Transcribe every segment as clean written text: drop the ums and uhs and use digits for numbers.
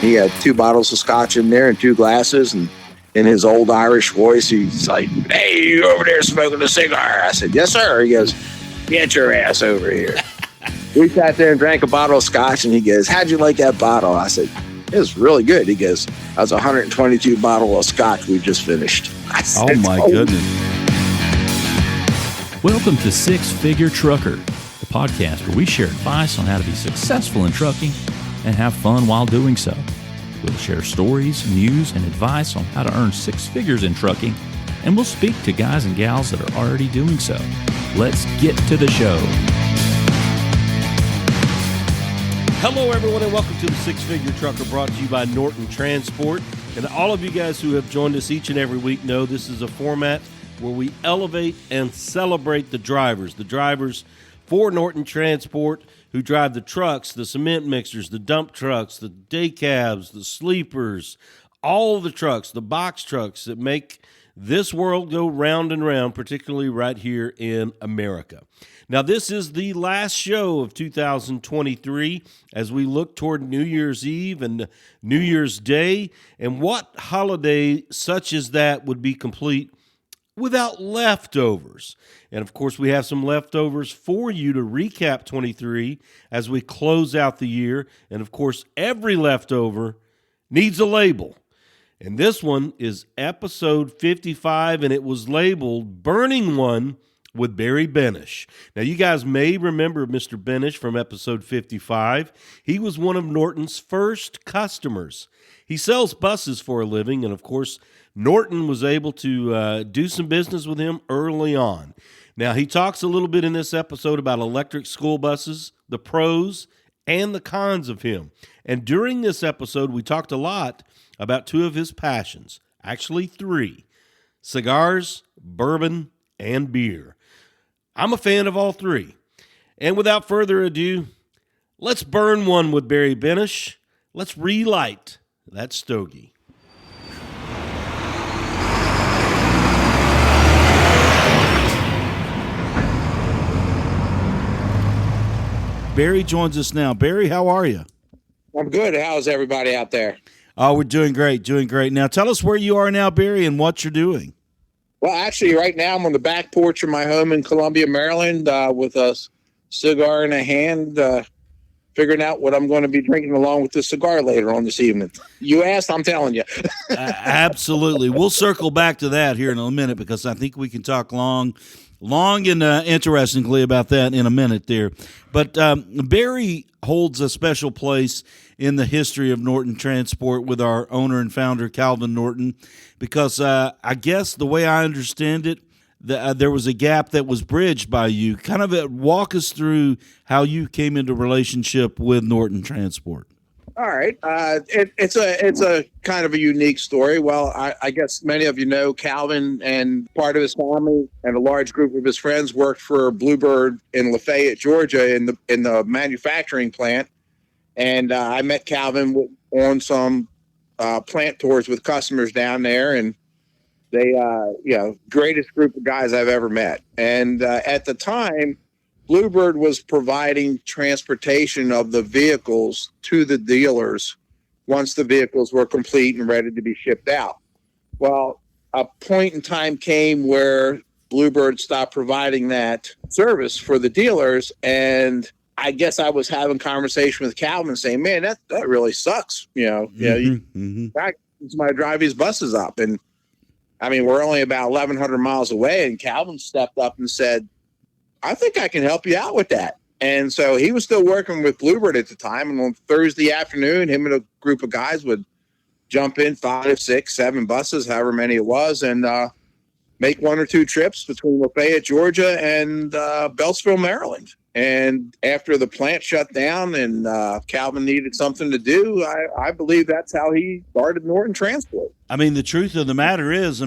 He had 2 bottles of scotch in there and 2 glasses, and in his old Irish voice, he's like, "Hey, you over there smoking a cigar?" I said, "Yes, sir." He goes, "Get your ass over here." We sat there and drank a bottle of scotch, and he goes, "How'd you like that bottle?" I said, "It was really good." He goes, "That was a 122 bottle of scotch we just finished." I said, "Oh my goodness." Welcome to Six Figure Trucker, the podcast where we share advice on how to be successful in trucking and have fun while doing so. We'll share stories, news, and advice on how to earn 6 figures in trucking, and we'll speak to guys and gals that are already doing so. Let's get to the show. Hello, everyone, and welcome to the Six Figure Trucker, brought to you by Norton Transport. And all of you guys who have joined us each and every week know this is a format where we elevate and celebrate the drivers for Norton Transport, who drive the trucks, the cement mixers, the dump trucks, the day cabs, the sleepers, all the trucks, the box trucks that make this world go round and round, particularly right here in America. Now, this is the last show of 2023 as we look toward New Year's Eve and New Year's Day. And what holiday such as that would be complete without leftovers? And of course, we have some leftovers for you to recap 23 as we close out the year. And of course, every leftover needs a label. And this one is episode 55, and it was labeled Burning One with Barry Benesch. Now, you guys may remember Mr. Benesch from episode 55. He was one of Norton's first customers. He sells buses for a living, and of course, Norton was able to do some business with him early on. Now, he talks a little bit in this episode about electric school buses, the pros and the cons of him. And during this episode, we talked a lot about 2 of his passions, actually 3, cigars, bourbon, and beer. I'm a fan of all 3. And without further ado, let's burn one with Barry Benesch. Let's relight that stogie. Barry joins us now. Barry, how are you? I'm good. How's everybody out there? Oh, we're doing great, doing great. Now, tell us where you are now, Barry, and what you're doing. Well, actually, right now I'm on the back porch of my home in Columbia, Maryland, with a cigar in a hand, figuring out what I'm going to be drinking along with the cigar later on this evening. You asked, I'm telling you. Absolutely. We'll circle back to that here in a minute because I think we can talk long and interestingly about that in a minute there. But Barry holds a special place in the history of Norton Transport with our owner and founder, Calvin Norton, because I guess the way I understand it, there was a gap that was bridged by you. Kind of walk us through how you came into relationship with Norton Transport. All right. It's a kind of a unique story. Well, I guess many of you know Calvin and part of his family and a large group of his friends worked for Bluebird in Lafayette, Georgia, in the manufacturing plant. And I met Calvin on some plant tours with customers down there, and they, greatest group of guys I've ever met. And at the time, Bluebird was providing transportation of the vehicles to the dealers once the vehicles were complete and ready to be shipped out. Well, a point in time came where Bluebird stopped providing that service for the dealers, and I guess I was having conversation with Calvin saying, "Man, that really sucks." Somebody drive these buses up, and I mean, we're only about 1,100 miles away, and Calvin stepped up and said, "I think I can help you out with that." And so he was still working with Bluebird at the time. And on Thursday afternoon, him and a group of guys would jump in 5, 6, 7 buses, however many it was, and make 1 or 2 trips between Lafayette, Georgia and Beltsville, Maryland. And after the plant shut down and Calvin needed something to do, I believe that's how he started Norton Transport. I mean, the truth of the matter is,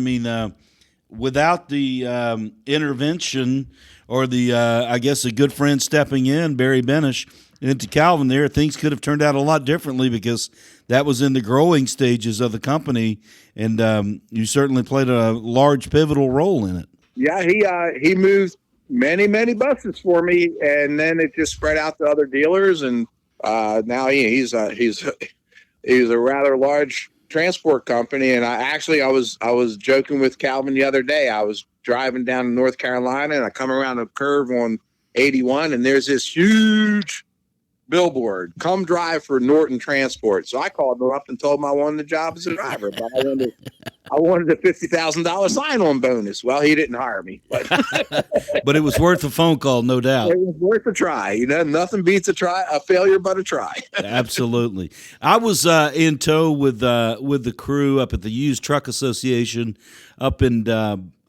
without the intervention or I guess a good friend stepping in, Barry Benesch, into Calvin there, things could have turned out a lot differently because that was in the growing stages of the company, and you certainly played a large pivotal role in it. Yeah, he moved many buses for me, and then it just spread out to other dealers, and now he's he was a rather large transport company. And I was joking with Calvin the other day. I was driving down to North Carolina, and I come around a curve on 81, and there's this huge billboard, "Come drive for Norton Transport." So I called him up and told him I wanted the job as a driver, but I wanted a $50,000 sign-on bonus. Well, he didn't hire me, but But it was worth a phone call, no doubt. it was worth a try. You know, nothing beats a failure but a try. Absolutely. I was in tow with the crew up at the Used Truck Association up in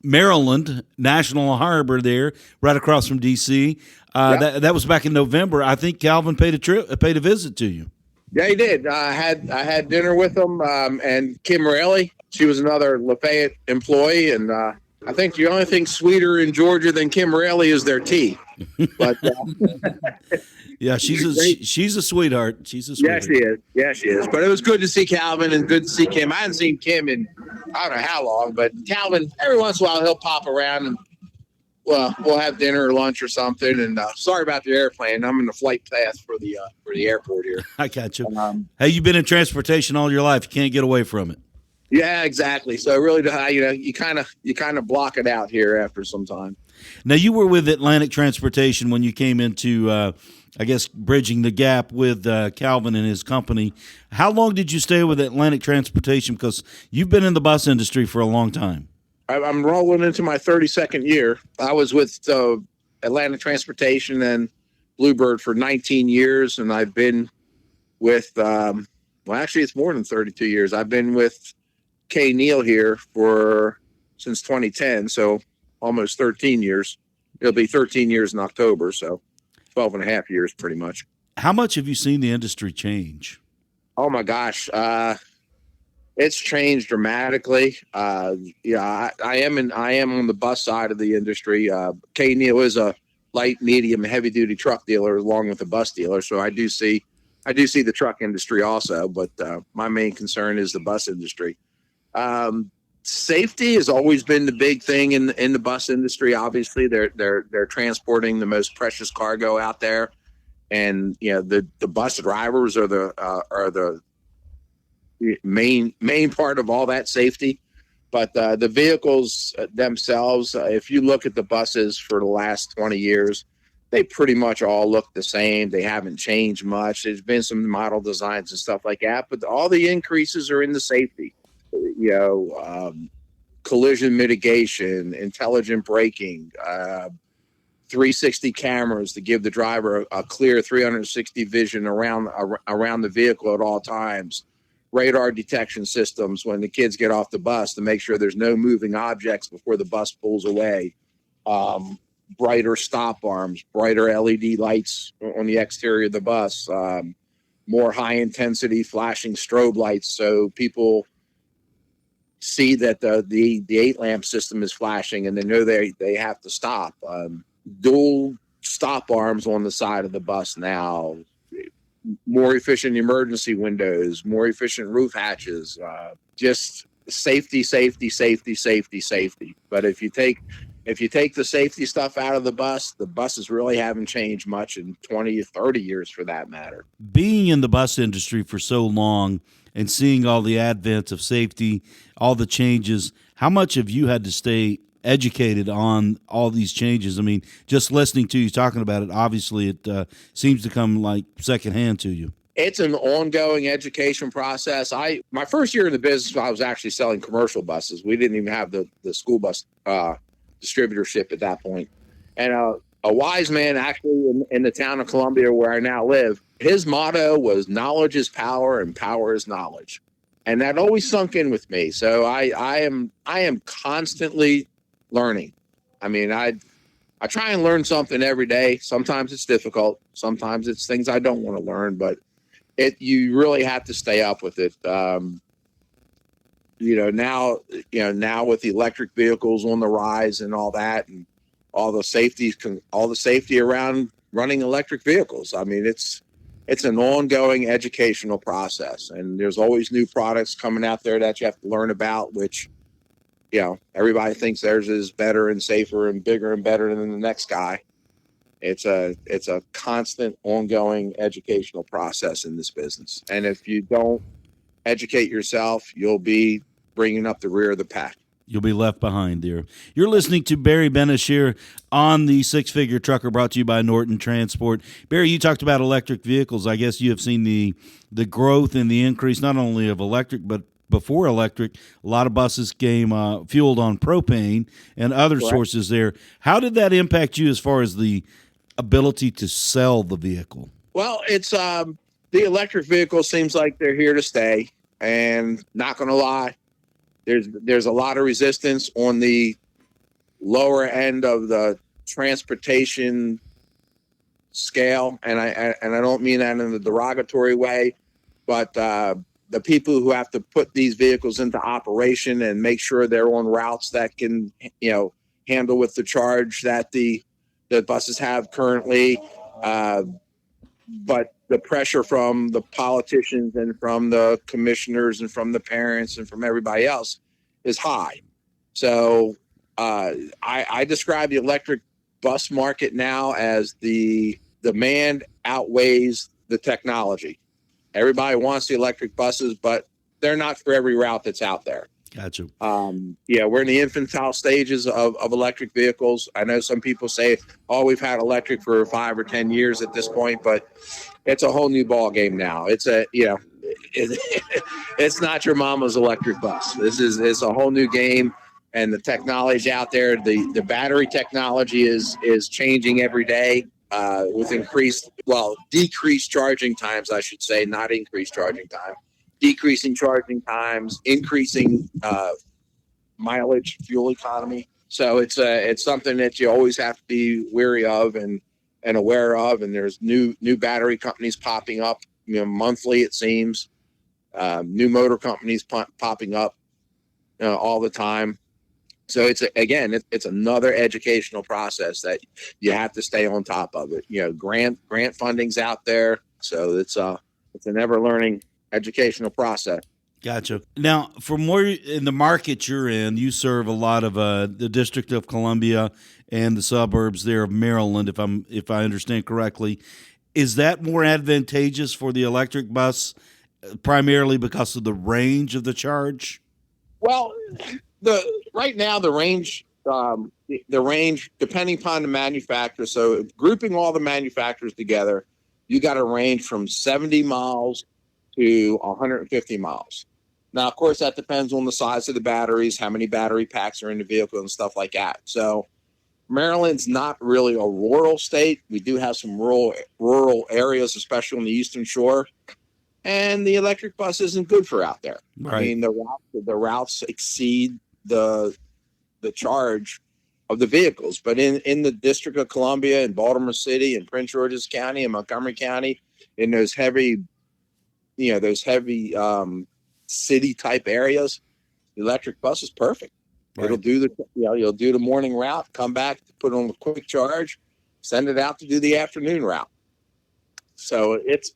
Maryland, National Harbor there, right across from D.C. That was back in November. I think Calvin paid a visit to you. Yeah, he did. I had dinner with him, and Kim Rayleigh. She was another Lafayette employee, and I think the only thing sweeter in Georgia than Kim Rayleigh is their tea. But yeah, she's a sweetheart. She's a sweetheart. Yeah, she is. But it was good to see Calvin and good to see Kim. I hadn't seen Kim in I don't know how long, but Calvin, every once in a while he'll pop around and we'll have dinner or lunch or something. And sorry about the airplane. I'm in the flight path for the airport here. I got you. Hey, you've been in transportation all your life. You can't get away from it. Yeah, exactly. So really, you kind of block it out here after some time. Now, you were with Atlantic Transportation when you came into, I guess, bridging the gap with Calvin and his company. How long did you stay with Atlantic Transportation? Because you've been in the bus industry for a long time. I'm rolling into my 32nd year. I was with Atlantic Transportation and Bluebird for 19 years, and I've been with, actually, it's more than 32 years. I've been with K. Neal here since 2010, so almost 13 years. It'll be 13 years in October, so 12 and a half years pretty much. How much have you seen the industry change? Oh my gosh. It's changed dramatically. I am on the bus side of the industry. K. Neal is a light, medium, heavy duty truck dealer along with a bus dealer. So I do see the truck industry also, but my main concern is the bus industry. Safety has always been the big thing in the bus industry. Obviously, they're transporting the most precious cargo out there, and the bus drivers are the main part of all that safety. But the vehicles themselves, if you look at the buses for the last 20 years, they pretty much all look the same. They haven't changed much. There's been some model designs and stuff like that, but all the increases are in the safety. Collision mitigation, intelligent braking, 360 cameras to give the driver a clear 360 vision around the vehicle at all times, radar detection systems when the kids get off the bus to make sure there's no moving objects before the bus pulls away, brighter stop arms, brighter LED lights on the exterior of the bus, more high intensity flashing strobe lights so people see that the 8-lamp system is flashing and they know they have to stop. Dual stop arms on the side of the bus now, more efficient emergency windows, more efficient roof hatches, just safety. But if you take the safety stuff out of the buses really haven't changed much in 20 or 30 years for that matter. Being in the bus industry for so long and seeing all the advents of safety, all the changes, how much have you had to stay educated on all these changes? I mean, just listening to you talking about it, obviously it seems to come like secondhand to you. It's an ongoing education process. My first year in the business, I was actually selling commercial buses. We didn't even have the school bus distributorship at that point. And a wise man actually in the town of Columbia where I now live, his motto was knowledge is power and power is knowledge. And that always sunk in with me. So I am constantly learning. I mean, I try and learn something every day. Sometimes it's difficult. Sometimes it's things I don't want to learn, but you really have to stay up with it. Now with the electric vehicles on the rise and all that, and all the safety around running electric vehicles. I mean, it's an ongoing educational process, and there's always new products coming out there that you have to learn about, which, everybody thinks theirs is better and safer and bigger and better than the next guy. It's a constant ongoing educational process in this business. And if you don't educate yourself, you'll be bringing up the rear of the pack. You'll be left behind there. You're listening to Barry Benesch here on the Six Figure Trucker, brought to you by Norton Transport. Barry, you talked about electric vehicles. I guess you have seen the growth and the increase not only of electric, but before electric, a lot of buses came fueled on propane and other Correct. sources there. How did that impact you as far as the ability to sell the vehicle? Well, it's the electric vehicle seems like they're here to stay, and not going to lie, there's a lot of resistance on the lower end of the transportation scale, and I don't mean that in a derogatory way, but the people who have to put these vehicles into operation and make sure they're on routes that can handle with the charge that the buses have currently, but the pressure from the politicians and from the commissioners and from the parents and from everybody else is high. So I describe the electric bus market now as the demand outweighs the technology. Everybody wants the electric buses, but they're not for every route that's out there. Gotcha. We're in the infantile stages of electric vehicles. I know some people say, "Oh, we've had electric for 5 or 10 years at this point," but it's a whole new ball game now. It's it's not your mama's electric bus. It's a whole new game, and the technology out there, the battery technology is changing every day with decreased charging times, I should say, not increased charging time. Decreasing charging times, increasing mileage, fuel economy. So it's something that you always have to be wary of and aware of. And there's new battery companies popping up, monthly it seems. New motor companies popping up, all the time. So it's another educational process that you have to stay on top of it. Grant funding's out there, so it's a never learning educational process. Gotcha. Now, from where in the market you're in, you serve a lot of the District of Columbia and the suburbs there of Maryland, if I understand correctly. Is that more advantageous for the electric bus, primarily because of the range of the charge? Well, right now the range, depending upon the manufacturer. So grouping all the manufacturers together, you got a range from 70 miles to 150 miles. Now, of course, that depends on the size of the batteries, how many battery packs are in the vehicle and stuff like that. So Maryland's not really a rural state. We do have some rural areas, especially on the Eastern Shore. And the electric bus isn't good for out there. Right. I mean, the routes exceed the charge of the vehicles. But in the District of Columbia and Baltimore City and Prince George's County and Montgomery County, in those heavy city type areas, the electric bus is perfect. Right. It'll do you'll do the morning route, come back, put on a quick charge, send it out to do the afternoon route. So it's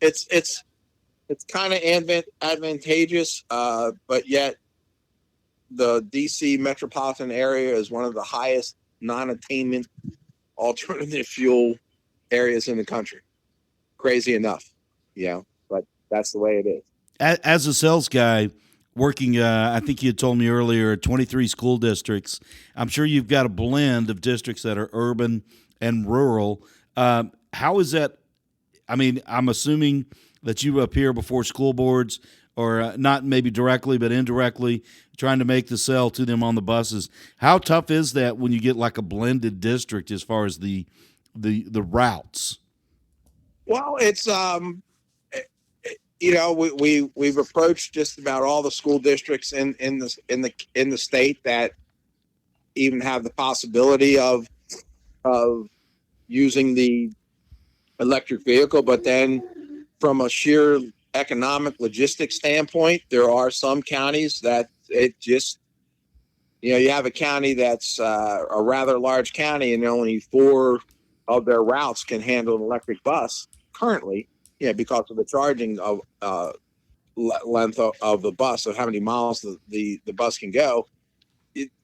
kind of advantageous, but yet the DC metropolitan area is one of the highest non-attainment alternative fuel areas in the country. Crazy enough, but that's the way it is. As a sales guy working, I think you had told me earlier, 23 school districts, I'm sure you've got a blend of districts that are urban and rural. How is that? I mean, I'm assuming that you appear before school boards, or not maybe directly, but indirectly, trying to make the sell to them on the buses. How tough is that when you get like a blended district as far as the routes? Well, it's we've approached just about all the school districts in the state that even have the possibility of using the electric vehicle, but then from a sheer economic logistics standpoint, there are some counties that it just, you have a county that's a rather large county and only 4 of their routes can handle an electric bus currently, because of the charging of length of the bus, of how many miles the bus can go.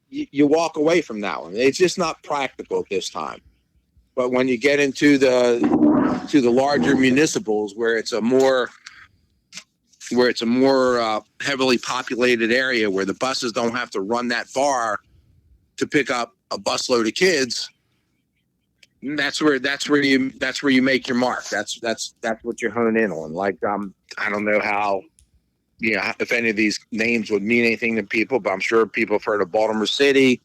You walk away from that one. It's just not practical at this time. But when you get into the larger municipals where it's a more where it's a more heavily populated area where the buses don't have to run that far to pick up a busload of kids. That's where you make your mark. That's what you hone in on. Like I don't know how, if any of these names would mean anything to people, but I'm sure people have heard of Baltimore City,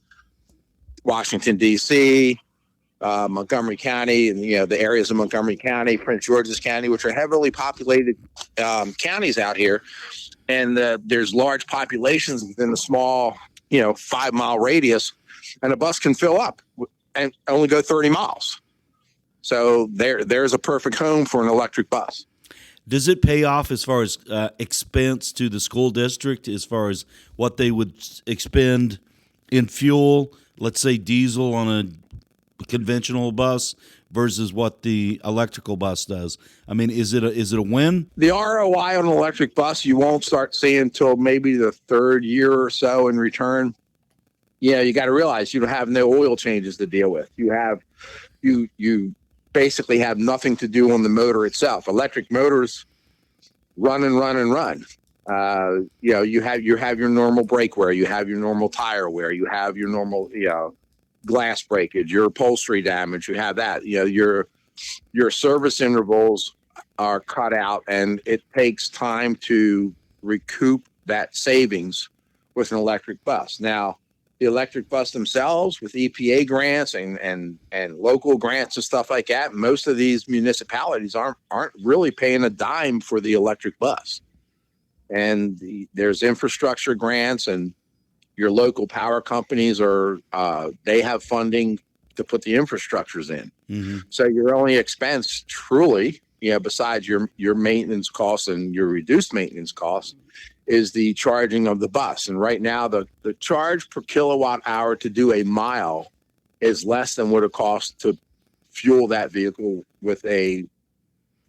Washington D.C., Montgomery County, and the areas of Montgomery County, Prince George's County, which are heavily populated counties out here, and there's large populations within a small 5-mile radius, and a bus can fill up and only go 30 miles. So there's a perfect home for an electric bus. Does it pay off as far as expense to the school district, as far as what they would expend in fuel, let's say diesel on a conventional bus versus what the electrical bus does? I mean, is it a win? The ROI on an electric bus you won't start seeing until maybe the third year or so in return. You got to realize you don't have no oil changes to deal with. You basically have nothing to do on the motor itself. Electric motors run and run and run. You have your normal brake wear, you have your normal tire wear, you have your normal glass breakage, your upholstery damage, you have that. Your service intervals are cut out, and it takes time to recoup that savings with an electric bus. Now, the electric bus themselves, with EPA grants and local grants and stuff like that, most of these municipalities aren't really paying a dime for the electric bus. And there's infrastructure grants, and your local power companies they have funding to put the infrastructures in. Mm-hmm. So your only expense truly, besides your maintenance costs and your reduced maintenance costs, is the charging of the bus. And right now, the charge per kilowatt hour to do a mile is less than what it costs to fuel that vehicle with a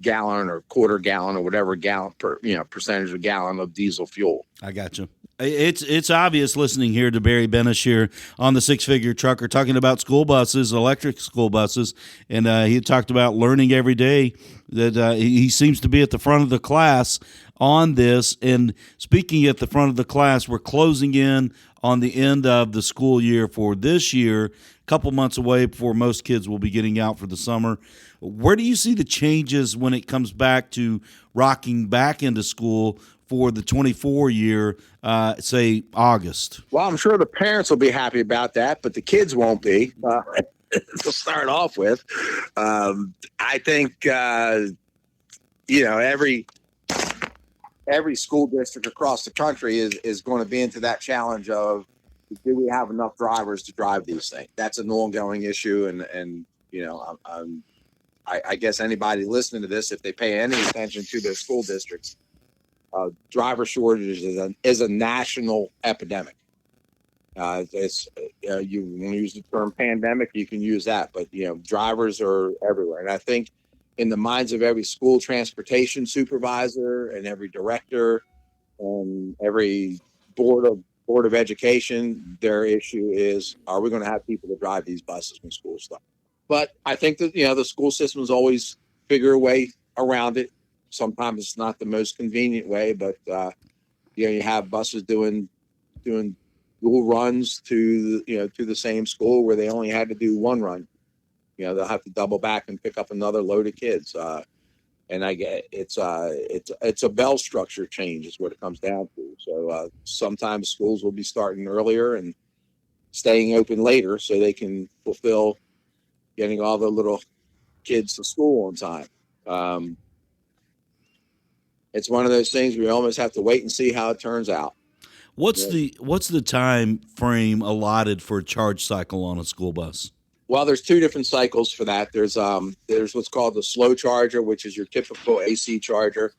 gallon or quarter gallon or whatever gallon per percentage of gallon of diesel fuel. I got you. It's obvious listening here to Barry Benesch here on the Six Figure Trucker, talking about school buses, electric school buses, and he talked about learning every day that he seems to be at the front of the class on this. And speaking at the front of the class, we're closing in on the end of the school year for this year, a couple months away before most kids will be getting out for the summer. Where do you see the changes when it comes back to rocking back into school for the 24 year, say August? Well, I'm sure the parents will be happy about that, but the kids won't be. To start off with, I think every school district across the country is going to be into that challenge of, do we have enough drivers to drive these things? That's an ongoing issue, and I guess anybody listening to this, if they pay any attention to their school districts, driver shortage is a national epidemic. You want to use the term pandemic, you can use that, but drivers are everywhere. And I think in the minds of every school transportation supervisor and every director and every board of education, their issue is, are we going to have people to drive these buses when school starts? But I think that the school systems always figure a way around it. Sometimes it's not the most convenient way, but you have buses doing dual runs to the same school where they only had to do one run. They'll have to double back and pick up another load of kids. And I get it's a bell structure change is what it comes down to. So sometimes schools will be starting earlier and staying open later so they can fulfill getting all the little kids to school on time. It's one of those things we almost have to wait and see how it turns out. What's the time frame allotted for a charge cycle on a school bus? Well, there's two different cycles for that. There's what's called the slow charger, which is your typical AC charger.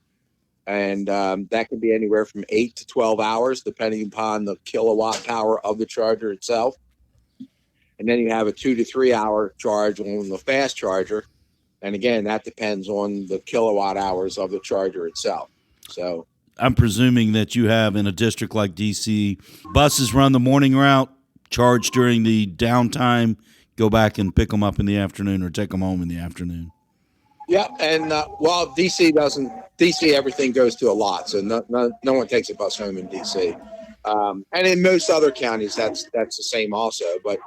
And that can be anywhere from 8 to 12 hours, depending upon the kilowatt power of the charger itself. And then you have a 2 to 3 hour charge on the fast charger. And again, that depends on the kilowatt hours of the charger itself. So I'm presuming that you have, in a district like DC, buses run the morning route, charge during the downtime, go back and pick them up in the afternoon or take them home in the afternoon. Yeah, and DC DC, everything goes to a lot, so no one takes a bus home in DC. And in most other counties, that's the same also. But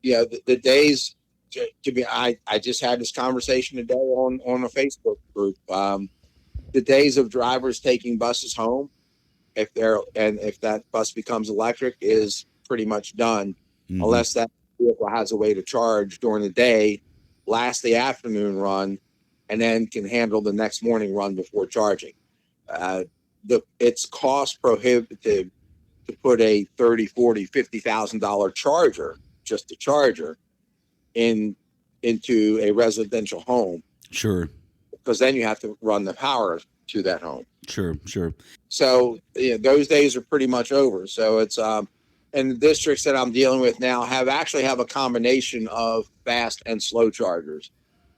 the days to be, I just had this conversation today on a Facebook group. The days of drivers taking buses home, if that bus becomes electric, is pretty much done, unless that vehicle has a way to charge during the day, last the afternoon run, and then can handle the next morning run before charging. It's cost prohibitive to put a $30,000, $40,000, $50,000 charger, just a charger, into a residential home. Sure. Because then you have to run the power to that home. Sure. So those days are pretty much over. So it's and the districts that I'm dealing with now have a combination of fast and slow chargers.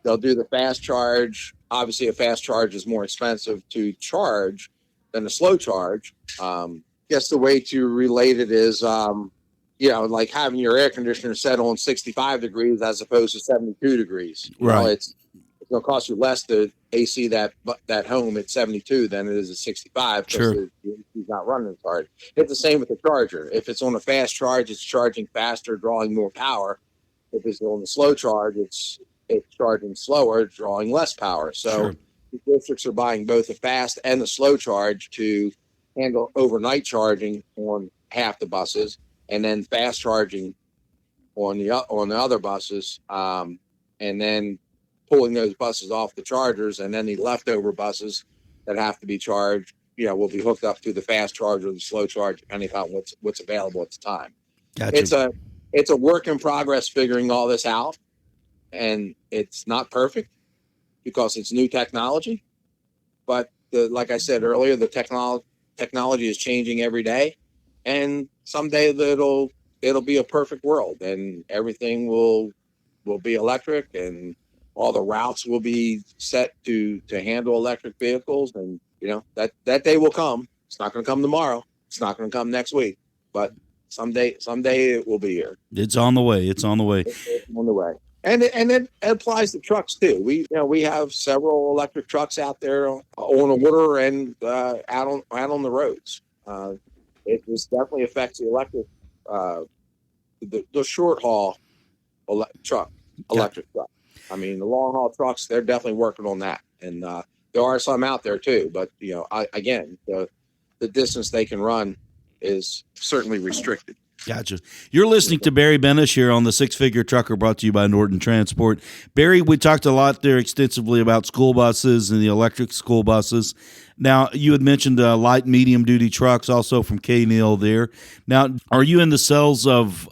They'll do the fast charge. Obviously, a fast charge is more expensive to charge than a slow charge. Guess the way to relate it is, like having your air conditioner set on 65 degrees as opposed to 72 degrees. Right. It's going to cost you less to AC that home at 72 than it is at 65. Sure. It's not running as hard. It's the same with the charger. If it's on a fast charge, it's charging faster, drawing more power. If it's on the slow charge, it's charging slower, drawing less power. So sure. The districts are buying both the fast and the slow charge to handle overnight charging on half the buses, and then fast charging on the other buses, and then pulling those buses off the chargers, and then the leftover buses that have to be charged, will be hooked up to the fast charge or the slow charge, depending on what's available at the time. Gotcha. It's a work in progress figuring all this out, and it's not perfect because it's new technology. But like I said earlier, the technology is changing every day, and someday it'll be a perfect world, and everything will be electric, and all the routes will be set to handle electric vehicles. And that day will come. It's not going to come tomorrow. It's not going to come next week, but someday it will be here. It's on the way. It's on the way. It's on the way. And it applies to trucks too. We have several electric trucks out there on the water and out on the roads. It just definitely affects the electric, the short haul electric truck. I mean, the long haul trucks, they're definitely working on that, and there are some out there too. But the distance they can run is certainly restricted. Gotcha. You're listening to Barry Benesch here on the Six Figure Trucker, brought to you by Norton Transport. Barry, we talked a lot there extensively about school buses and the electric school buses. Now, you had mentioned light, medium duty trucks also from K-Neal there. Now, are you in the sales of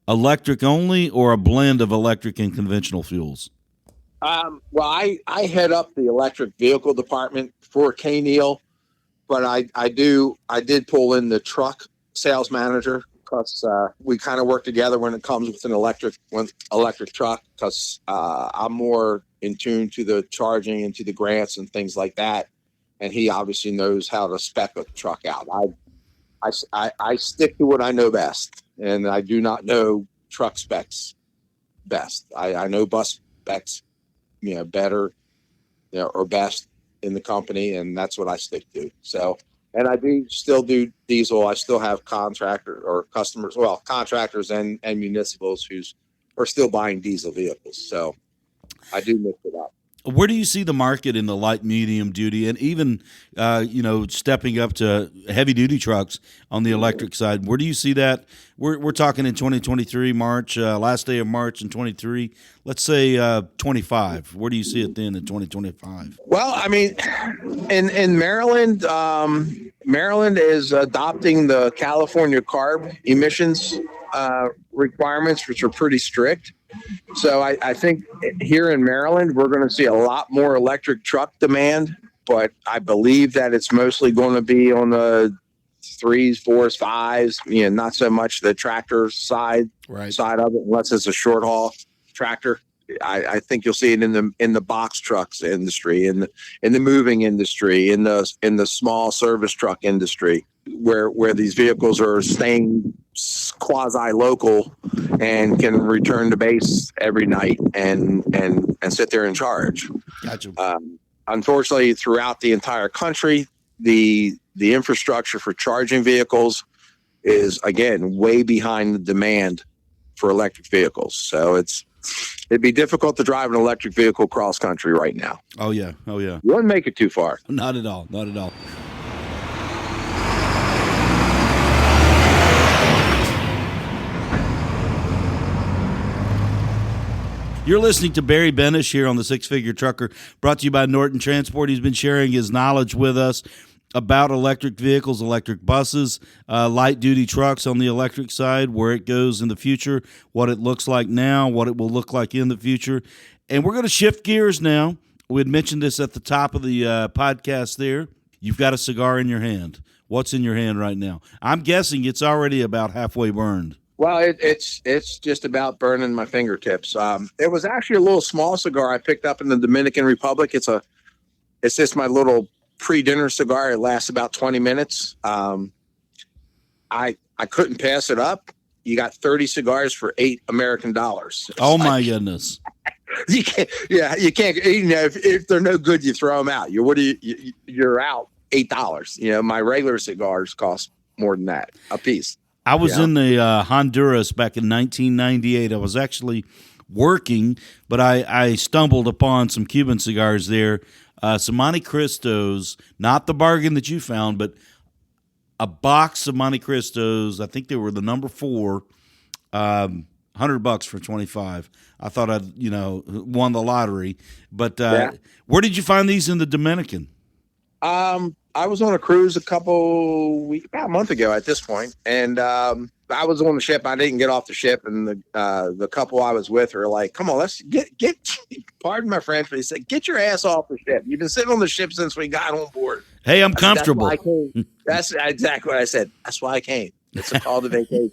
electric only or a blend of electric and conventional fuels? Well, I head up the electric vehicle department for K-Neal, but I did pull in the truck sales manager, because we kind of work together when it comes with an electric truck, because I'm more in tune to the charging and to the grants and things like that, and he obviously knows how to spec a truck out. I stick to what I know best, and I do not know truck specs best. I know bus specs, better, or best in the company, and that's what I stick to. So. And I do still do diesel. I still have contractors and municipals who are still buying diesel vehicles. So I do mix it up. Where do you see the market in the light, medium duty, and even, stepping up to heavy duty trucks on the electric side? Where do you see that? We're talking in 2023, March, last day of March in 23. Let's say 25. Where do you see it then in 2025? Well, I mean, in Maryland, Maryland is adopting the California CARB emissions requirements, which are pretty strict. So I think here in Maryland, we're going to see a lot more electric truck demand, but I believe that it's mostly going to be on the 3s, 4s, 5s, not so much the tractor side of it, unless it's a short haul tractor. I think you'll see it in the box trucks industry, in the moving industry, in the small service truck industry, where these vehicles are staying quasi local and can return to base every night and sit there and charge. Gotcha. unfortunately, throughout the entire country, the infrastructure for charging vehicles is, again, way behind the demand for electric vehicles. So it'd be difficult to drive an electric vehicle cross country right now. Oh yeah. You wouldn't make it too far. Not at all. You're listening to Barry Benesch here on the Six Figure Trucker, brought to you by Norton Transport. He's been sharing his knowledge with us about electric vehicles, electric buses, light-duty trucks on the electric side, where it goes in the future, what it looks like now, what it will look like in the future. And we're going to shift gears now. We had mentioned this at the top of the podcast there. You've got a cigar in your hand. What's in your hand right now? I'm guessing it's already about halfway burned. Well, it's just about burning my fingertips. It was actually a little small cigar I picked up in the Dominican Republic. It's just my little pre-dinner cigar. It lasts about 20 minutes. I couldn't pass it up. You got 30 cigars for $8 American. Oh my goodness! You can't. Yeah, you can't. You know, if they're no good, you throw them out. You're out $8. You know, my regular cigars cost more than that a piece. I was in the Honduras back in 1998. I was actually working, but I stumbled upon some Cuban cigars there, some Monte Cristos, not the bargain that you found, but a box of Monte Cristos. I think they were the number 4, $100 for 25. I thought I'd won the lottery. But where did you find these in the Dominican? I was on a cruise about a month ago at this point, and I was on the ship. I didn't get off the ship, and the couple I was with were like, "Come on, let's get." Pardon my French, but he said, "Get your ass off the ship. You've been sitting on the ship since we got on board." Hey, I'm comfortable. That's exactly what I said. That's why I came. It's a call to vacation.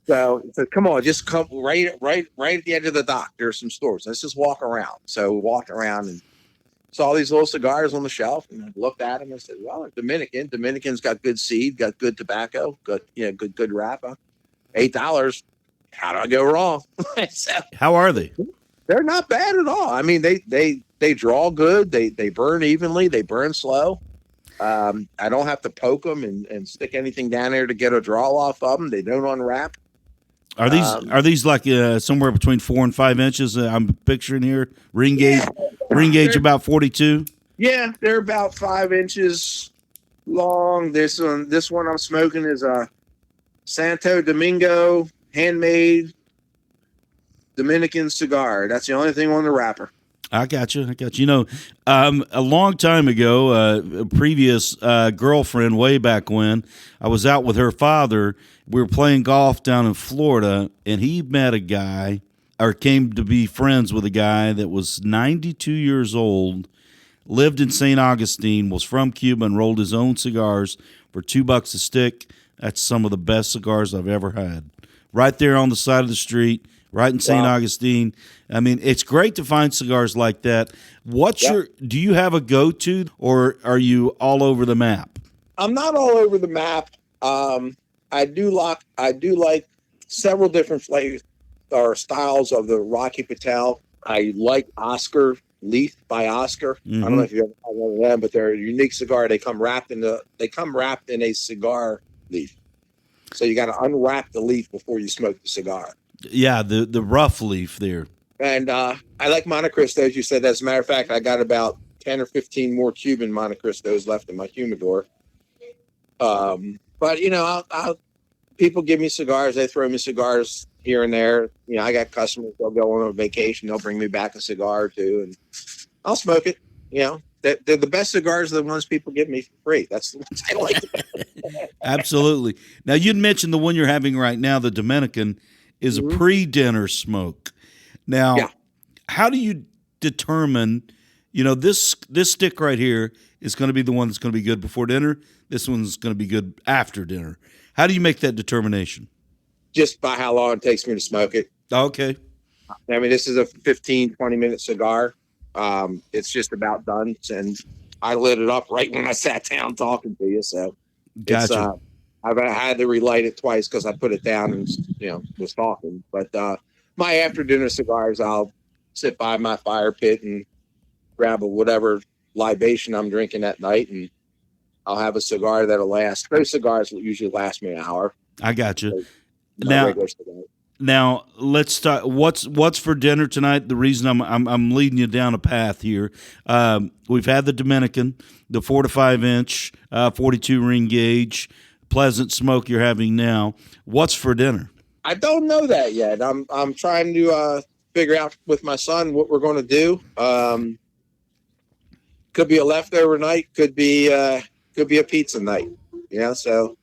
So he said, "Come on, just come right at the edge of the dock. There's some stores. Let's just walk around." So we walked around and saw these little cigars on the shelf, and I looked at them and said, "Well, Dominican's got good seed, got good tobacco, good wrapper. $8. How do I go wrong?" So, how are they? They're not bad at all. I mean, they draw good. They burn evenly. They burn slow. I don't have to poke them and stick anything down there to get a draw off of them. They don't unwrap. Are these like somewhere between 4 and 5 inches? I'm picturing here ring gauge about 42. Yeah, they're about 5 inches long. This one I'm smoking is a Santo Domingo handmade Dominican cigar. That's the only thing on the wrapper. I got you. You know, a long time ago, a previous girlfriend way back when, I was out with her father. We were playing golf down in Florida, and he met a guy, or came to be friends with a guy that was 92 years old, lived in St. Augustine, was from Cuba, and rolled his own cigars for $2 a stick. That's some of the best cigars I've ever had. Right there on the side of the street, right in St. Augustine. I mean, it's great to find cigars like that. Do you have a go-to, or are you all over the map? I'm not all over the map. I do like several different flavors or styles of the Rocky Patel. I like Oscar Leaf by Oscar. Mm-hmm. I don't know if you ever had one of them, but they're a unique cigar. They come wrapped in a cigar leaf. So you got to unwrap the leaf before you smoke the cigar. Yeah, the rough leaf there. And I like Monte Cristos. You said, as a matter of fact, I got about 10 or 15 more Cuban Monte Cristos left in my humidor. But people give me cigars. They throw me cigars here and there. You know, I got customers. They'll go on a vacation. They'll bring me back a cigar or two, and I'll smoke it. You know, they're the best cigars. Are the ones people give me for free. That's the ones I like. Absolutely. Now, you'd mentioned the one you're having right now, the Dominican, is a pre-dinner smoke. Now, how do you determine, this stick right here is going to be the one that's going to be good before dinner. This one's going to be good after dinner. How do you make that determination? Just by how long it takes me to smoke it. Okay. I mean, this is a 15, 20-minute cigar. It's just about done. And I lit it up right when I sat down talking to you. So gotcha. I've had to relight it twice because I put it down and, was talking. But my after-dinner cigars, I'll sit by my fire pit and grab whatever libation I'm drinking that night, and I'll have a cigar that'll last. Those cigars will usually last me an hour. I got you. My regular cigar. Now let's start. What's for dinner tonight? The reason I'm leading you down a path here. We've had the Dominican, the 4 to 5 inch, 42 ring gauge, pleasant smoke you're having now. What's for dinner? I don't know that yet. I'm trying to figure out with my son what we're going to do. Could be a leftover night. Could be a pizza night. So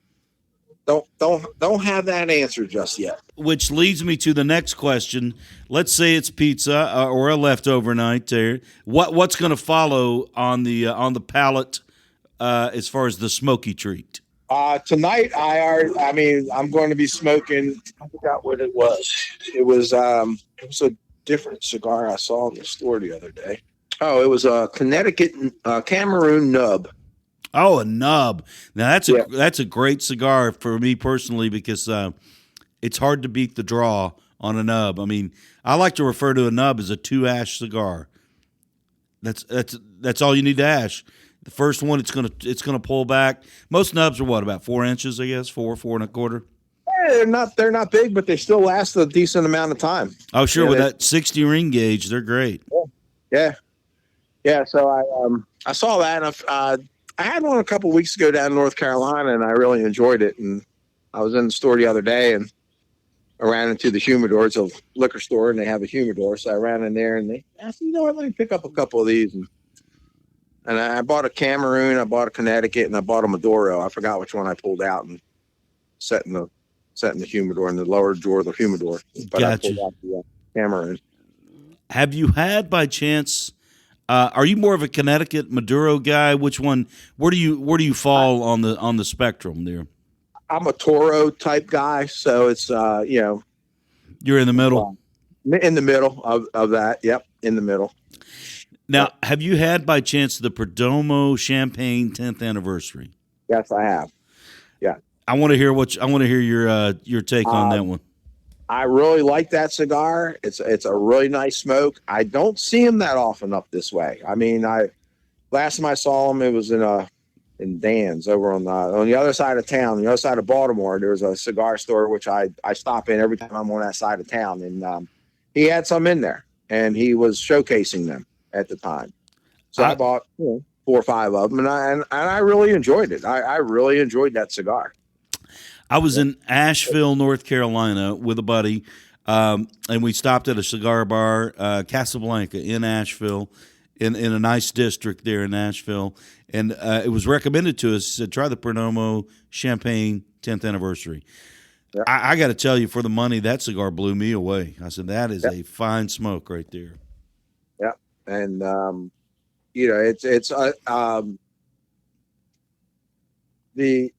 don't have that answer just yet. Which leads me to the next question. Let's say it's pizza or a leftover night there. What's going to follow on the palate as far as the smoky treat? Tonight I'm going to be smoking. I forgot what it was. It was a different cigar I saw in the store the other day. Oh, it was a Connecticut Cameroon nub. Oh, a nub. Now that's a great cigar for me personally because it's hard to beat the draw on a nub. I mean, I like to refer to a nub as a 2-ash cigar. That's all you need to ash. The first one, it's gonna pull back. Most nubs are about 4 inches, I guess, 4.25. Yeah, they're not big, but they still last a decent amount of time. Oh, sure, with that 60 ring gauge, they're great. Yeah. So I saw that, and I had one a couple weeks ago down in North Carolina, and I really enjoyed it. And I was in the store the other day, and I ran into the humidor. It's a liquor store, and they have a humidor. So I ran in there, and I said, let me pick up a couple of these. And I bought a Cameroon, I bought a Connecticut, and I bought a Maduro. I forgot which one I pulled out and set in the humidor, in the lower drawer of the humidor. But gotcha. I pulled out the Cameroon. Have you had by chance? Are you more of a Connecticut Maduro guy? Which one? Where do you fall on the spectrum there? I'm a Toro type guy, so it's You're in the middle. In the middle of that. Yep, in the middle. Now, have you had by chance the Perdomo Champagne 10th anniversary? Yes, I have. Yeah. I want to hear your take on that one. I really like that cigar. It's a really nice smoke. I don't see them that often up this way. I mean, last time I saw them, it was in Dan's over on the other side of town, the other side of Baltimore. There's a cigar store which I stop in every time I'm on that side of town, and he had some in there, and he was showcasing them at the time. So I bought 4 or 5 of them, and I really enjoyed it. I really enjoyed that cigar. I was in Asheville, North Carolina, with a buddy, and we stopped at a cigar bar, Casablanca, in Asheville, in a nice district there in Asheville, and it was recommended to us. Said, try the Perdomo Champagne 10th anniversary. Yeah. I got to tell you, for the money, that cigar blew me away. I said, that is a fine smoke right there. Yeah, and it's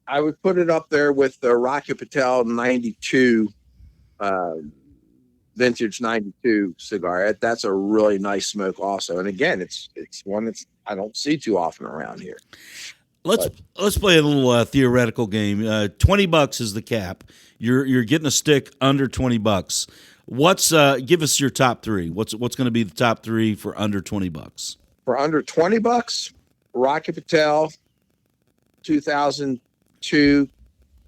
I would put it up there with the Rocky Patel 92 vintage 92 cigar. That's a really nice smoke also. And again, it's one that's I don't see too often around here. Let's play a little theoretical game. $20 is the cap. You're getting a stick under $20. What's give us your top 3? What's going to be the top 3 for under $20? For under $20, Rocky Patel 2002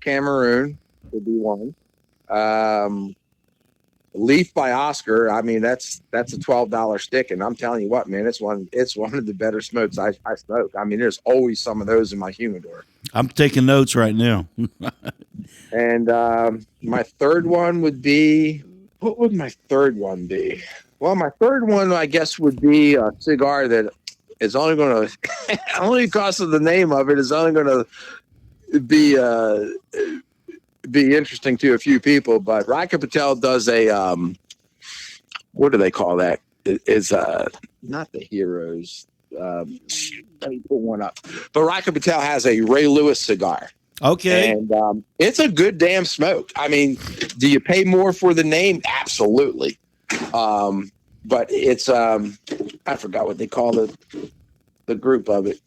Cameroon would be one. Leaf by Oscar. I mean, that's a $12 stick, and I'm telling you what, man, it's one of the better smokes I smoke. I mean, there's always some of those in my humidor. I'm taking notes right now. And my third one would be, what would my third one be? Well, my third one, I guess, would be a cigar that is only going to, only because of the name of it, is only going to be interesting to a few people. But Rocky Patel does a, what do they call that? It's not the Heroes. Let me pull one up. But Rocky Patel has a Ray Lewis cigar. Okay. And it's a good damn smoke. I mean, do you pay more for the name? Absolutely. But it's I forgot what they call the group of it.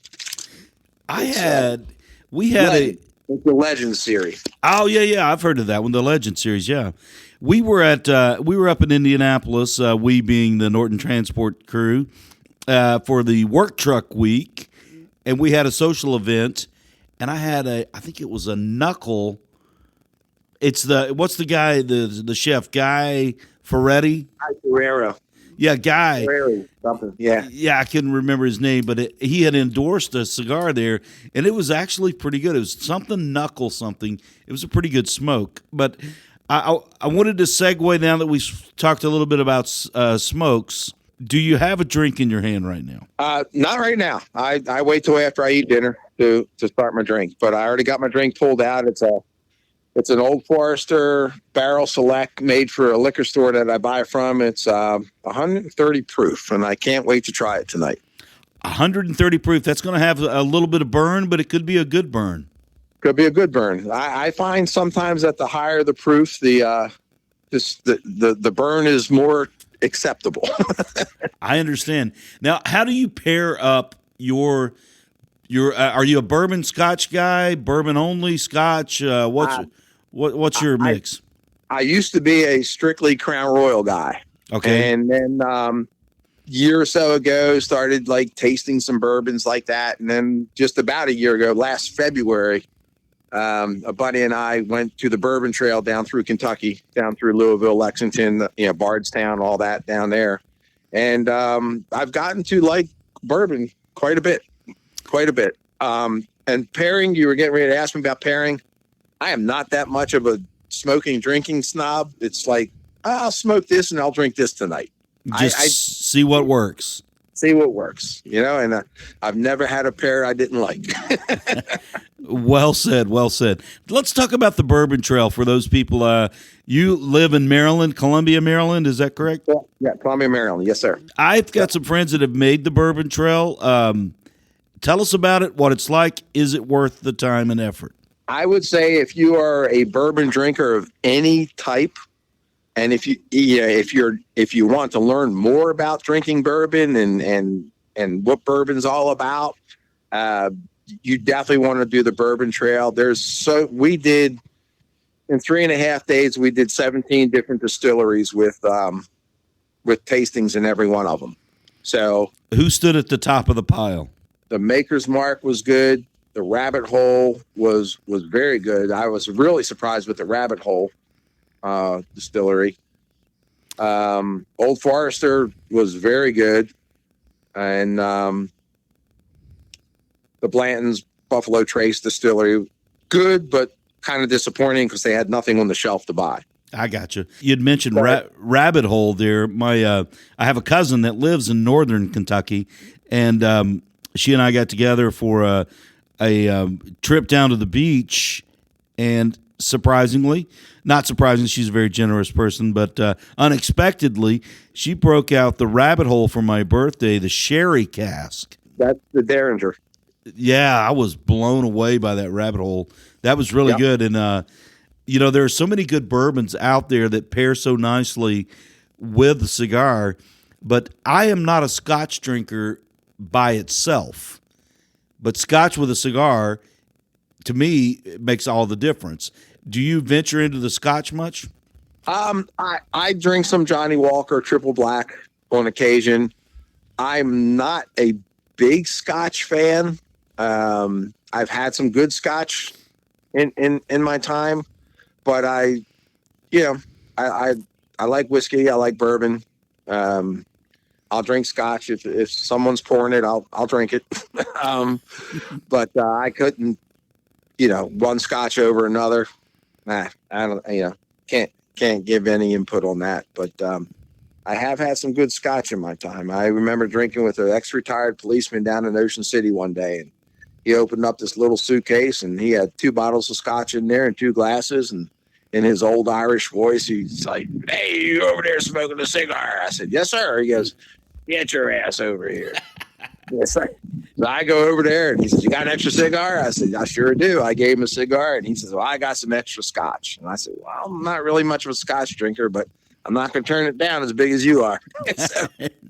We had the Legend series. Oh yeah, I've heard of that one, the Legend series. Yeah, we were up in Indianapolis. We being the Norton Transport crew, for the work truck week, and we had a social event, and I think it was a knuckle. It's what's the guy, the chef, Guy Ferretti? Guerrero. Yeah, Guy. Guerrero, something. Yeah. Yeah, I couldn't remember his name, but he had endorsed a cigar there, and it was actually pretty good. It was something knuckle something. It was a pretty good smoke. But I wanted to segue now that we talked a little bit about smokes. Do you have a drink in your hand right now? Not right now. I wait till after I eat dinner to start my drink. But I already got my drink pulled out. It's an Old Forester Barrel Select made for a liquor store that I buy from. It's 130 proof, and I can't wait to try it tonight. 130 proof. That's going to have a little bit of burn, but it could be a good burn. Could be a good burn. I find sometimes that the higher the proof, the burn is more acceptable. I understand. Now, how do you pair up your are you a bourbon Scotch guy, bourbon only Scotch? What's your mix? I used to be a strictly Crown Royal guy. Okay. And then year or so ago started like tasting some bourbons like that. And then just about a year ago, last February, a buddy and I went to the Bourbon Trail down through Kentucky, down through Louisville, Lexington, Bardstown, all that down there. And I've gotten to like bourbon quite a bit. And pairing, you were getting ready to ask me about pairing. I am not that much of a smoking, drinking snob. It's like, I'll smoke this and I'll drink this tonight. Just see what works. See what works, and I've never had a pair I didn't like. Well said. Let's talk about the Bourbon Trail for those people. You live in Maryland, Columbia, Maryland. Is that correct? Yeah, Columbia, Maryland. Yes, sir. I've got some friends that have made the Bourbon Trail. Tell us about it, what it's like. Is it worth the time and effort? I would say if you are a bourbon drinker of any type, and if you want to learn more about drinking bourbon and what bourbon's all about, you definitely want to do the Bourbon Trail. We did in 3.5 days, we did 17 different distilleries with tastings in every one of them. So who stood at the top of the pile? The Maker's Mark was good. The Rabbit Hole was very good. I was really surprised with the Rabbit Hole distillery. Old Forester was very good. And the Blanton's Buffalo Trace distillery, good, but kind of disappointing because they had nothing on the shelf to buy. I got you. You'd mentioned Rabbit Hole there. I have a cousin that lives in northern Kentucky, and she and I got together for a trip down to the beach, and not surprisingly, she's a very generous person, but unexpectedly, she broke out the Rabbit Hole for my birthday, the sherry cask. That's the Derringer. Yeah, I was blown away by that Rabbit Hole. That was really good. And, there are so many good bourbons out there that pair so nicely with the cigar, but I am not a Scotch drinker by itself. But Scotch with a cigar, to me, it makes all the difference. Do you venture into the Scotch much? I drink some Johnny Walker Triple Black on occasion. I'm not a big Scotch fan. I've had some good Scotch in my time, but I like whiskey. I like bourbon. I'll drink Scotch if someone's pouring it. I'll drink it. But I couldn't, one Scotch over another. I don't. Can't give any input on that. But I have had some good Scotch in my time. I remember drinking with an ex-retired policeman down in Ocean City one day, and he opened up this little suitcase, and he had 2 bottles of Scotch in there and 2 glasses, and in his old Irish voice, he's like, "Hey, you over there smoking a cigar?" I said, "Yes, sir." He goes, "Get your ass over here." Yes, sir. So I go over there, and he says, "You got an extra cigar?" I said, "I sure do." I gave him a cigar, and he says, "Well, I got some extra Scotch." And I said, "Well, I'm not really much of a Scotch drinker, but I'm not going to turn it down as big as you are." So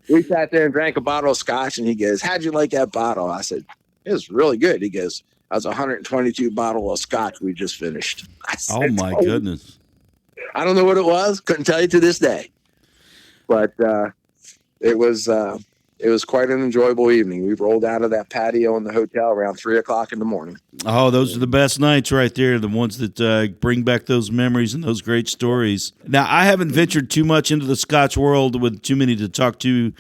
we sat there and drank a bottle of Scotch, and he goes, "How'd you like that bottle?" I said, "It was really good." He goes, "That was a 122 bottle of Scotch we just finished." I said, "Oh my goodness." I don't know what it was. Couldn't tell you to this day. But it was it was quite an enjoyable evening. We rolled out of that patio in the hotel around 3:00 in the morning. Oh, those are the best nights right there, the ones that bring back those memories and those great stories. Now, I haven't ventured too much into the Scotch world with too many to talk to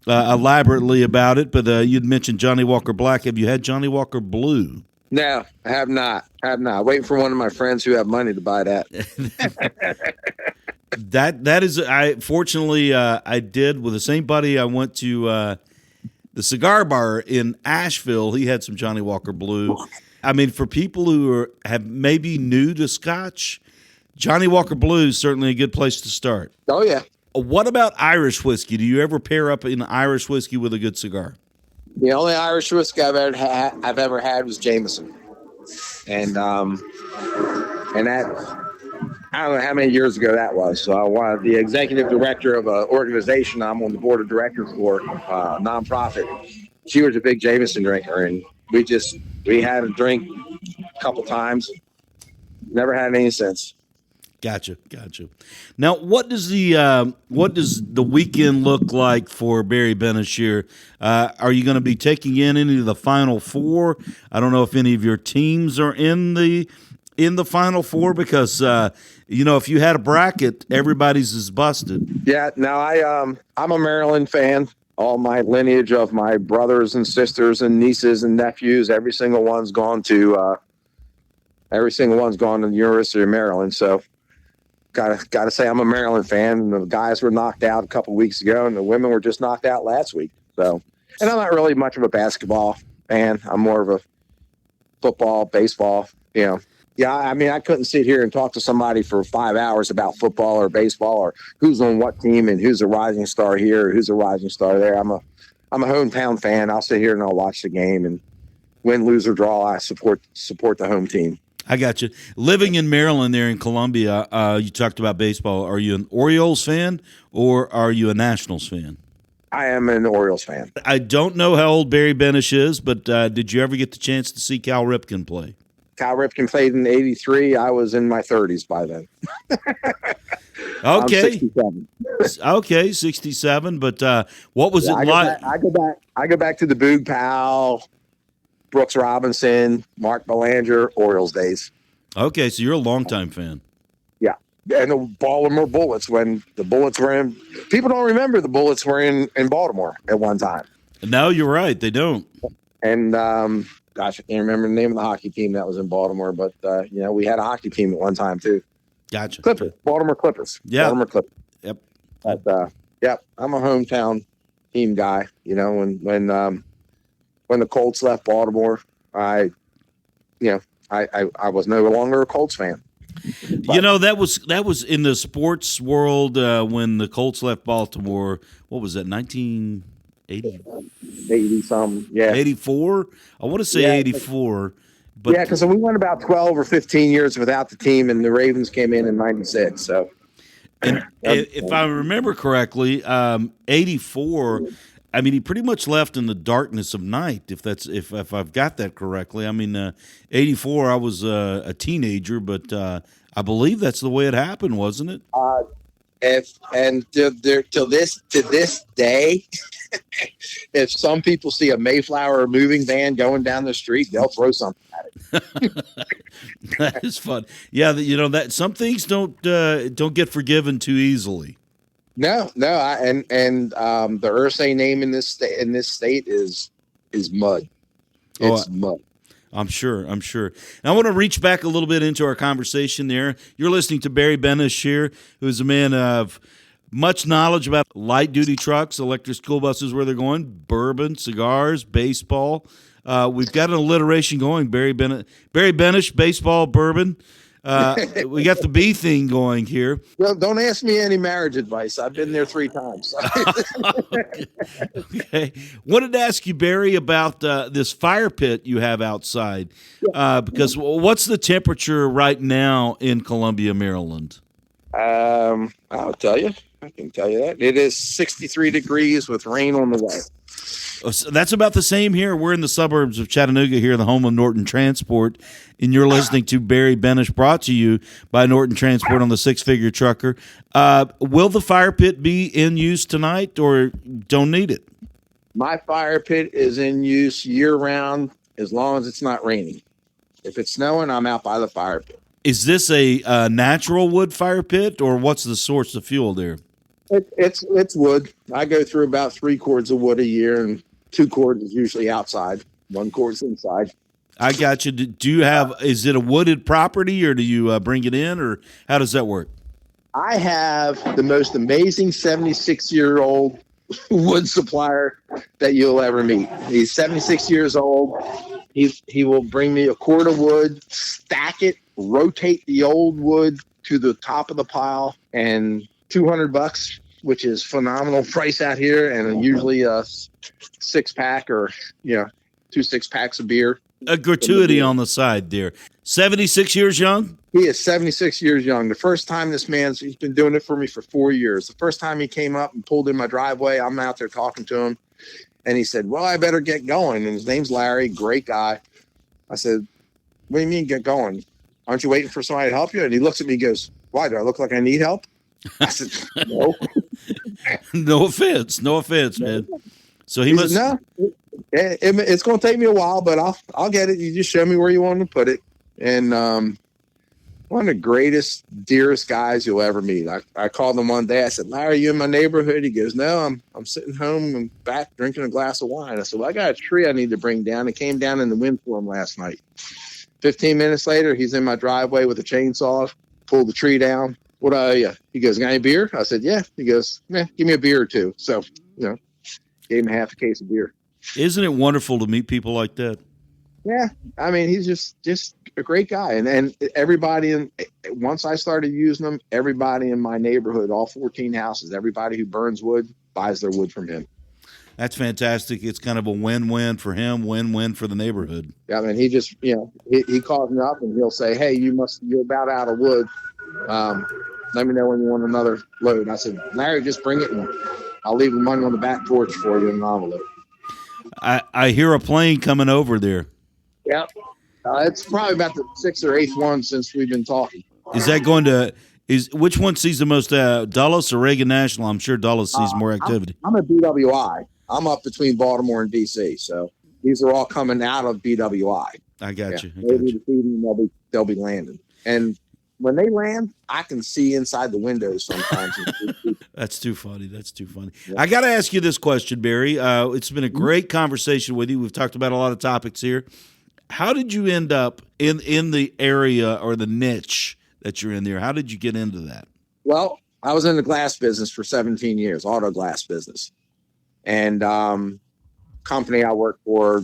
elaborately about it, but you'd mentioned Johnny Walker Black. Have you had Johnny Walker Blue? No, I have not. Waiting for one of my friends who have money to buy that. That is, I fortunately I did with the same buddy. I went to the cigar bar in Asheville. He had some Johnny Walker Blue. I mean, for people who have maybe new to Scotch, Johnny Walker Blue is certainly a good place to start. Oh yeah. What about Irish whiskey? Do you ever pair up an Irish whiskey with a good cigar? The only Irish whiskey I've ever had was Jameson, and that I don't know how many years ago that was. So I was the executive director of an organization I'm on the board of directors for, a nonprofit. She was a big Jameson drinker, and we had a drink a couple times. Never had any since. Gotcha. Now, what does the weekend look like for Barry Benesch here? Are you going to be taking in any of the Final Four? I don't know if any of your teams are in the Final Four because if you had a bracket, everybody's is busted. Yeah, no, I'm a Maryland fan. All my lineage of my brothers and sisters and nieces and nephews, every single one's gone to the University of Maryland. So gotta say I'm a Maryland fan. And the guys were knocked out a couple weeks ago, and the women were just knocked out last week. So, and I'm not really much of a basketball fan. I'm more of a football, baseball. Yeah, I mean, I couldn't sit here and talk to somebody for 5 hours about football or baseball or who's on what team and who's a rising star here or who's a rising star there. I'm a hometown fan. I'll sit here and I'll watch the game, and win, lose, or draw, I support the home team. I got you. Living in Maryland there in Columbia, you talked about baseball. Are you an Orioles fan or are you a Nationals fan? I am an Orioles fan. I don't know how old Barry Benesch is, but did you ever get the chance to see Cal Ripken play? Cal Ripken played in '83. I was in my 30s by then. Okay. 67. Okay, 67. But what was it like? I go back to the Boog Powell, Brooks Robinson, Mark Belanger, Orioles days. Okay, so you're a longtime fan. Yeah. And the Baltimore Bullets, when the Bullets were in. People don't remember the Bullets were in Baltimore at one time. No, you're right. They don't. And gosh, I can't remember the name of the hockey team that was in Baltimore, but we had a hockey team at one time too. Gotcha. Clippers, Baltimore Clippers. Yeah. Baltimore Clippers. Yep. But I'm a hometown team guy. When the Colts left Baltimore, I was no longer a Colts fan. But, that was in the sports world when the Colts left Baltimore. What was that? 80 something, yeah. 84? I want to say 84. But yeah, because we went about 12 or 15 years without the team, and the Ravens came in '96. So, and if I remember correctly, 84. I mean, he pretty much left in the darkness of night. If I've got that correctly, I mean, 84. I was a teenager, but I believe that's the way it happened, wasn't it? To this day, if some people see a Mayflower moving van going down the street, they'll throw something at it. That is fun. Yeah, that some things don't get forgiven too easily. No, and the Ursay name in this state is mud. It's mud. I'm sure. And I want to reach back a little bit into our conversation there. You're listening to Barry Benesch here, who is a man of much knowledge about light-duty trucks, electric school buses, where they're going, bourbon, cigars, baseball. We've got an alliteration going, Barry Benesch, baseball, bourbon. We got the B thing going here. Well, don't ask me any marriage advice. I've been there 3 times. Okay. Wanted to ask you, Barry, about this fire pit you have outside. Because what's the temperature right now in Columbia, Maryland? I'll tell you. I can tell you that. It is 63 degrees with rain on the way. So that's about the same here. We're in the suburbs of Chattanooga here, the home of Norton Transport, and you're listening to Barry Benesch, brought to you by Norton Transport on the Six Figure Trucker. Will the fire pit be in use tonight or don't need it? My fire pit is in use year round as long as it's not raining. If it's snowing, I'm out by the fire pit. Is this a natural wood fire pit, or what's the source of fuel there? It's wood. I go through about 3 cords of wood a year, and 2 cords is usually outside. 1 cord's inside. I got you. Do you have? Is it a wooded property, or do you bring it in, or how does that work? I have the most amazing 76-year-old wood supplier that you'll ever meet. He's 76 years old. He will bring me a cord of wood, stack it, rotate the old wood to the top of the pile, and $200, which is phenomenal price out here, and usually a 6-pack or 2 6-packs of beer. A gratuity on the side there. 76 years young? He is 76 years young. The first time he's been doing it for me for 4 years. The first time he came up and pulled in my driveway, I'm out there talking to him. And he said, well, I better get going. And his name's Larry, great guy. I said, what do you mean get going? Aren't you waiting for somebody to help you? And he looks at me and goes, why, do I look like I need help? I said, no. No offense, man. So he must. Said, no, it's going to take me a while, but I'll get it. You just show me where you want to put it. And one of the greatest, dearest guys you'll ever meet. I called him one day. I said, Larry, you in my neighborhood? He goes, no, I'm sitting home and back drinking a glass of wine. I said, well, I got a tree I need to bring down. It came down in the windstorm last night. 15 minutes later, he's in my driveway with a chainsaw, pulled the tree down. What do I owe you? He goes, got any beer? I said, yeah. He goes, give me a beer or two. So, gave him half a case of beer. Isn't it wonderful to meet people like that? Yeah. I mean, he's just a great guy. And everybody, once I started using them, everybody in my neighborhood, all 14 houses, everybody who burns wood buys their wood from him. That's fantastic. It's kind of a win-win for him, win-win for the neighborhood. Yeah, I mean, he just, he calls me up and he'll say, hey, you're about out of wood. Let me know when you want another load. And I said, Larry, just bring it and I'll leave the money on the back porch for you in an envelope. I hear a plane coming over there. Yeah. It's probably about the 6th or 8th one since we've been talking. Is that going to which one sees the most Dulles or Reagan National? I'm sure Dulles sees more activity. I'm at BWI. I'm up between Baltimore and DC, so these are all coming out of BWI. I got you. Maybe this evening they'll be landing, and when they land, I can see inside the windows sometimes. That's too funny. Yeah. I got to ask you this question, Barry. It's been a great conversation with you. We've talked about a lot of topics here. How did you end up in the area or the niche that you're in there? How did you get into that? Well, I was in the glass business for 17 years, auto glass business. And company I worked for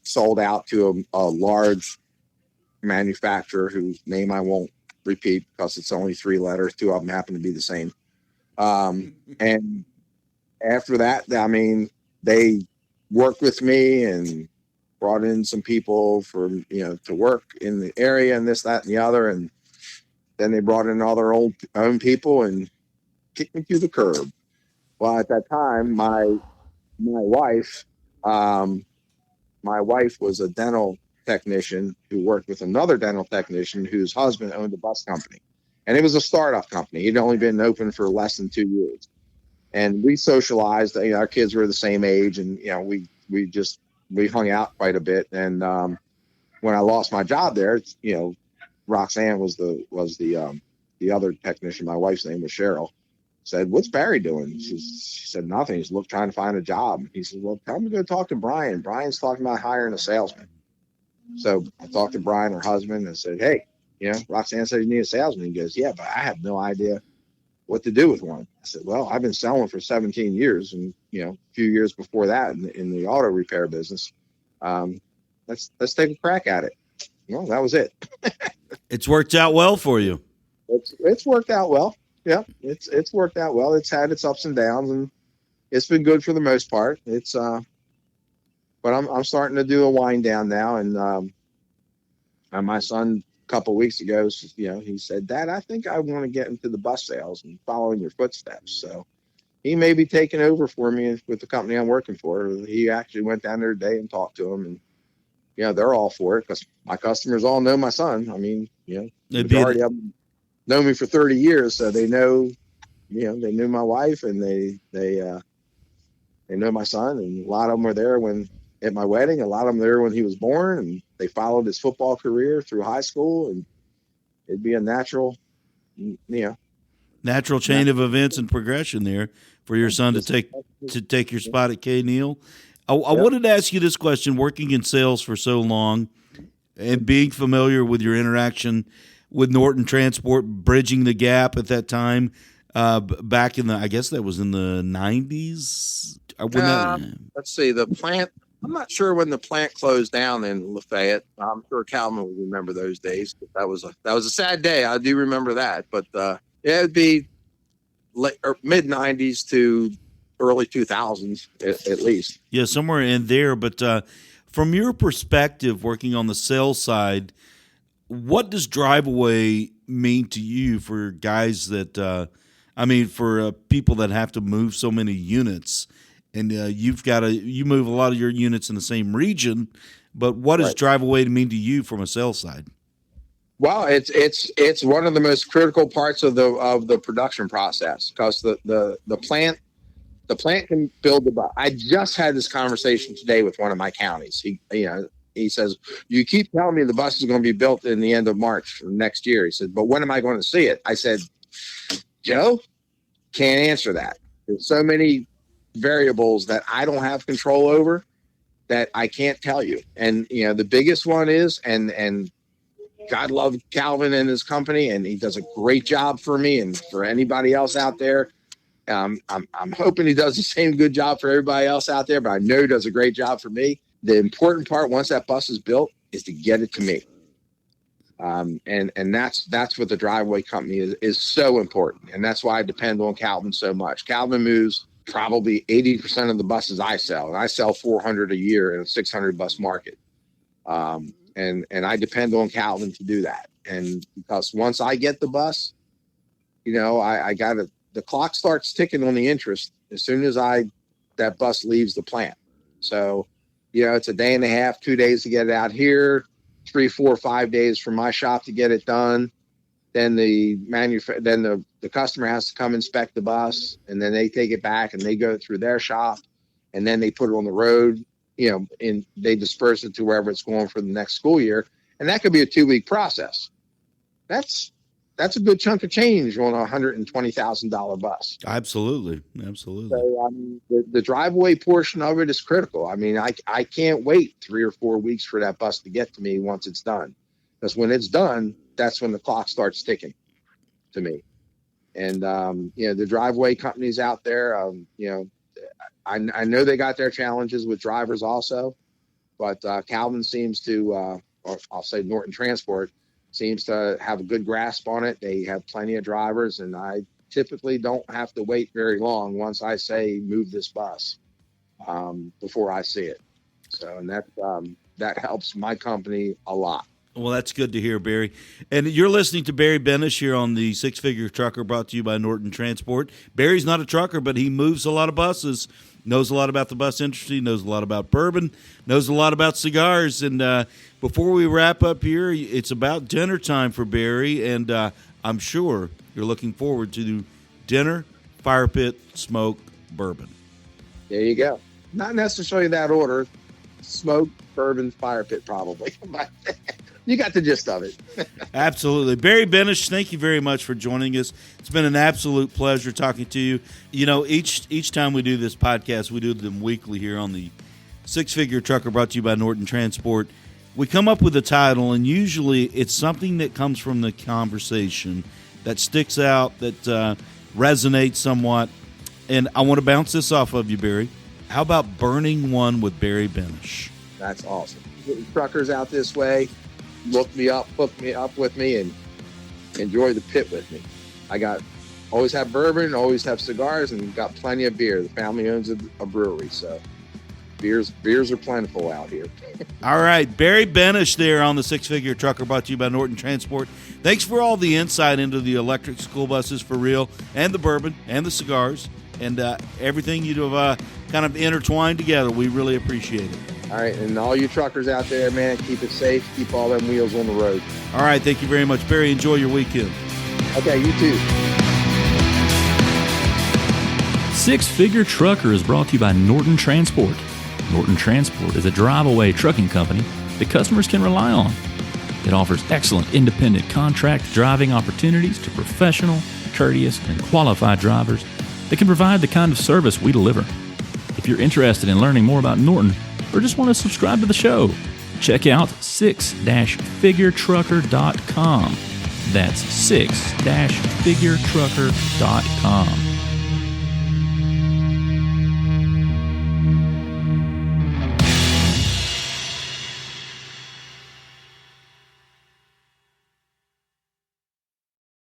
sold out to a large manufacturer whose name I won't repeat because it's only 3 letters. 2 of them happen to be the same. And after that, I mean, they worked with me and brought in some people for, to work in the area and this, that, and the other. And then they brought in all their own people and kicked me to the curb. Well, at that time, my wife was a dental technician who worked with another dental technician whose husband owned a bus company. And it was a startup company. He'd only been open for less than 2 years. And we socialized, our kids were the same age, and, we hung out quite a bit. And when I lost my job there, Roxanne was the other technician. My wife's name was Cheryl. Said, what's Barry doing? She said, nothing. He's trying to find a job. He said, well, tell him to go talk to Brian. Brian's talking about hiring a salesman. So I talked to Brian, her husband, and said, hey, Roxanne said you need a salesman. He goes, yeah, but I have no idea what to do with one. I said, well, I've been selling for 17 years and, a few years before that in the auto repair business. Let's take a crack at it. Well, that was it. It's worked out well for you. It's worked out well. Yeah, it's worked out well. It's had its ups and downs, and it's been good for the most part. It's but I'm starting to do a wind down now, and my son a couple of weeks ago, he said, Dad, I think I want to get into the bus sales and follow in your footsteps. So he may be taking over for me with the company I'm working for. He actually went down there today and talked to him, and they're all for it because my customers all know my son. I mean, the majority of them know me for 30 years, so they know, they knew my wife, and they they know my son, and a lot of them were there at my wedding. A lot of them there when he was born, and they followed his football career through high school, and it'd be a natural chain of events and progression there for your son to take your spot at K. Neal. I wanted to ask you this question: working in sales for so long and being familiar with your interaction with Norton Transport, bridging the gap at that time, back in I guess that was in the 90s. Let's see, the plant. I'm not sure when the plant closed down in Lafayette. I'm sure Calvin will remember those days. That was a sad day. I do remember that. But it'd be mid 90s to early 2000s at least. Yeah, somewhere in there. But from your perspective, working on the sales side, what does Driveaway mean to you for guys that, for people that have to move so many units, and you move a lot of your units in the same region, but what does Driveaway mean to you from a sales side? Well, it's one of the most critical parts of the production process, because the plant can build the bus. I just had this conversation today with one of my counties. He says, you keep telling me the bus is going to be built in the end of March next year. He said, but when am I going to see it? I said, Joe, can't answer that. There's so many variables that I don't have control over that I can't tell you. And, the biggest one is, and God love Calvin and his company, and he does a great job for me and for anybody else out there. I'm hoping he does the same good job for everybody else out there, but I know he does a great job for me. The important part, once that bus is built, is to get it to me. And that's what the Driveaway company is so important. And that's why I depend on Calvin so much. Calvin moves probably 80% of the buses I sell, and I sell 400 a year in a 600 bus market. And I depend on Calvin to do that. And because once I get the bus, the clock starts ticking on the interest as soon as that bus leaves the plant. So, it's a day and a half, 2 days to get it out here, 3, 4, 5 days from my shop to get it done. Then the customer has to come inspect the bus, and then they take it back and they go through their shop, and then they put it on the road, and they disperse it to wherever it's going for the next school year. And that could be a 2-week process. That's a good chunk of change on a $120,000 bus. Absolutely. So the Driveaway portion of it is critical. I can't wait 3 or 4 weeks for that bus to get to me once it's done, because when it's done, that's when the clock starts ticking to me. And the Driveaway companies out there, I know they got their challenges with drivers also, but Calvin seems to, or I'll say Norton Transport, seems to have a good grasp on it. They have plenty of drivers, and I typically don't have to wait very long once I say move this bus before I see it. So, and that helps my company a lot. Well, that's good to hear, Barry. And you're listening to Barry Benesch here on the Six Figure Trucker, brought to you by Norton Transport. Barry's not a trucker, but he moves a lot of buses, knows a lot about the bus industry, knows a lot about bourbon, knows a lot about cigars. And before we wrap up here, it's about dinner time for Barry, and I'm sure you're looking forward to dinner, fire pit, smoke, bourbon. There you go. Not necessarily that order. Smoke, bourbon, fire pit, probably. You got the gist of it. Absolutely. Barry Benesch, thank you very much for joining us. It's been an absolute pleasure talking to you. Each time we do this podcast, we do them weekly here on the Six Figure Trucker, brought to you by Norton Transport. We come up with a title, and usually it's something that comes from the conversation that sticks out, that resonates somewhat. And I want to bounce this off of you, Barry. How about burning one with Barry Benesch? That's awesome. Truckers out this way, hook me up with me, and enjoy the pit with me. Always have bourbon, always have cigars, and got plenty of beer. The family owns a brewery, so beers are plentiful out here. All right, Barry Benesch there on the Six Figure Trucker, brought to you by Norton Transport. Thanks for all the insight into the electric school buses for real, and the bourbon, and the cigars, and everything you have kind of intertwined together. We really appreciate it. All right, and all you truckers out there, man, keep it safe. Keep all them wheels on the road. All right, thank you very much, Barry. Enjoy your weekend. Okay, you too. Six Figure Trucker is brought to you by Norton Transport. Norton Transport is a drive-away trucking company that customers can rely on. It offers excellent independent contract driving opportunities to professional, courteous, and qualified drivers that can provide the kind of service we deliver. If you're interested in learning more about Norton or just want to subscribe to the show, check out 6-figuretrucker.com. That's 6-figuretrucker.com.